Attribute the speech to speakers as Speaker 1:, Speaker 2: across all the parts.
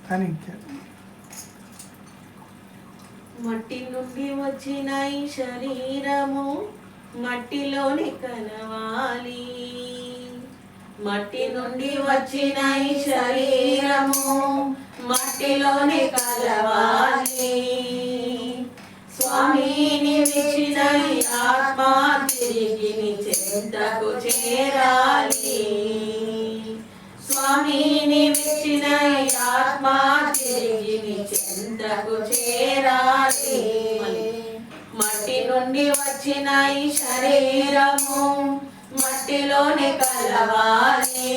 Speaker 1: కానీ
Speaker 2: మట్టి నుండి వచ్చిన ఈ శరీరము మట్టిలోనే కలవాలి. మట్టి నుండి వచ్చిన ఈ శరీరము మట్టిలోనే కలవాలి. స్వామిని విచ్చిన ఈ ఆత్మ తిరిగి నీ చెంతకు చేరాలి. స్వామిని విచ్చిన ఈ ఆత్మ తిరిగి నీ చెంతకు చేరాలి. మట్టి నుండి వచ్చిన ఈ శరీరము మట్టిలోనే కలవాలి.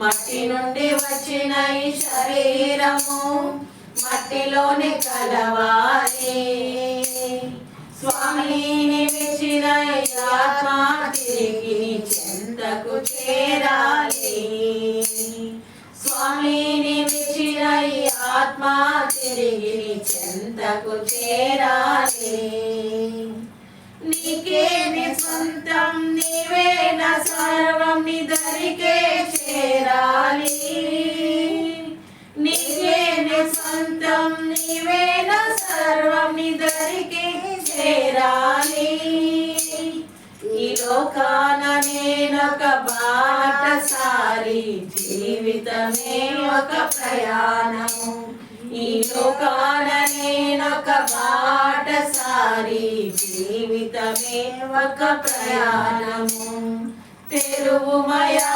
Speaker 2: మట్టి నుండి వచ్చిన ఈ శరీరము మట్టిలోనే కలవాలి. స్వామిని విచ్చిన ఈ ఆత్మ తిరిగి నీ చెంతకు చేరాలి. స్వామిని విచ్చిన ఈ ఆత్మ తిరిగి నీ చెంతకు చేరాలి. నీకే నీ సొంతం నీవే నా సర్వం నీ దరికే చేరాలి. నీకే నీ సొంతం నీవే నా సర్వం నీ దరికే చేరాలి. ఈ లోకాన నేనొక బాటసారి, జీవితమే ఒక ప్రయాణము. ఈ లోకాన నేనొక బాటసారి, జీవితమే ఒక ప్రయాణము. తెరువుమయా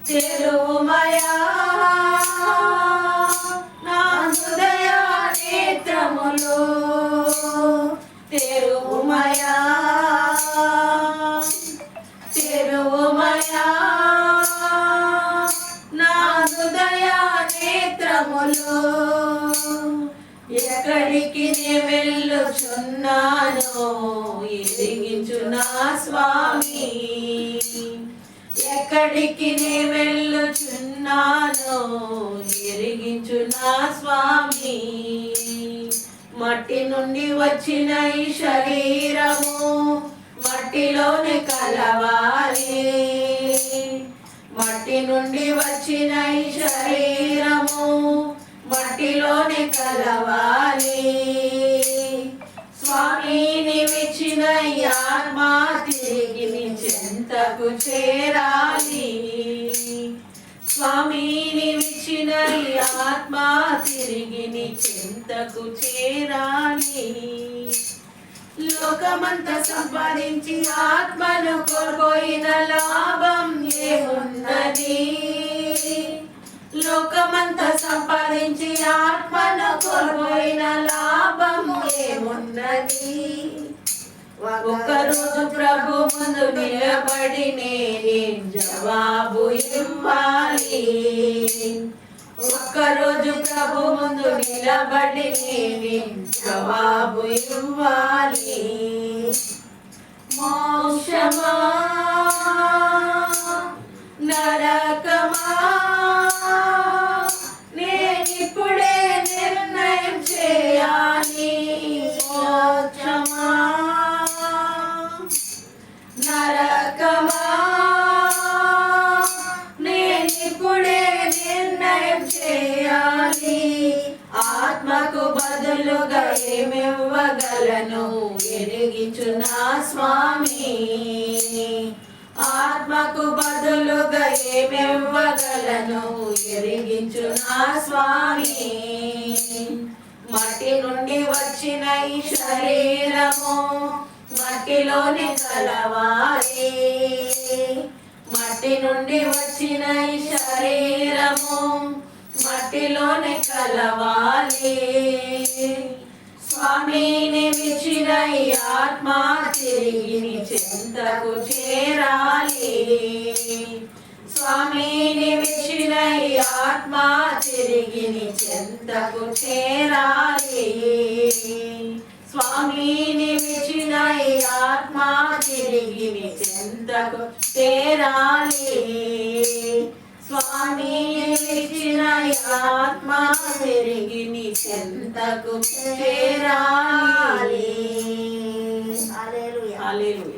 Speaker 2: తెరువుమయా నా హృదయ నేత్రములు. తెరువుమయా తెరువుమయా నా హృదయ నేత్రములు. ఎక్కడికి నే వెళ్ళుచున్నానో ఎరిగించు నా స్వామి. ఎక్కడికి నే వెళ్ళుచున్నానో ఎరిగించు నా స్వామి. మట్టి నుండి వచ్చిన ఈ శరీరము మట్టిలోనే కలవాలి. మట్టి నుండి వచ్చిన ఈ శరీరము మట్టిలోనే కలవాలి. స్వామిని విచ్చిన ఈ ఆత్మ తిరిగి నీ చెంతకు చేరాలి. స్వామిని విచ్చిన ఈ ఆత్మ తిరిగి నీ చెంతకు చేరాలి. లోకమంతా సంపాదించి ఆత్మను కోల్పోయిన లాభం ఏమున్నది? లోకమంతా సంపాదించి ఆత్మను కోల్పోయిన లాభం ఏమున్నది? ఒక్కరోజు ప్రభు ముందు నిలబడి నేనే జవాబు ఇవ్వాలి. ఒక్కరోజు ప్రభు ముందు నిలబడి నేనే జవాబు ఇవ్వాలి. మోక్షమా నరకమా నేనిప్పుడే నిర్ణయం చేయాలి. మోక్షమా నరకమా నేనిప్పుడే నిర్ణయం చేయాలి. ఆత్మకు బదులుగా ఏమివ్వగలను ఎరిగించు నా స్వామి. ఆత్మకు బదులుగా ఏమివ్వగలను ఎరిగించు నా స్వామి. మట్టి నుండి వచ్చిన ఈ శరీరము మట్టిలోనే కలవాలి. మట్టి నుండి వచ్చిన ఈ శరీరము మట్టిలోనే కలవాలి. స్వామిని విచ్చిన ఈ ఆత్మ తిరిగి నీ చెంతకు చేరాలి. స్వామిని విచ్చిన ఈ ఆత్మ తిరిగి నీ చెంతకు చేరాలి. స్వామిని విచ్చిన ఈ ఆత్మ తిరిగి నీ చెంతకు చేరాలి. స్వామిని విచ్చిన ఈ ఆత్మ తిరిగి నీ చెంతకు చేరాలి. హల్లెలూయా.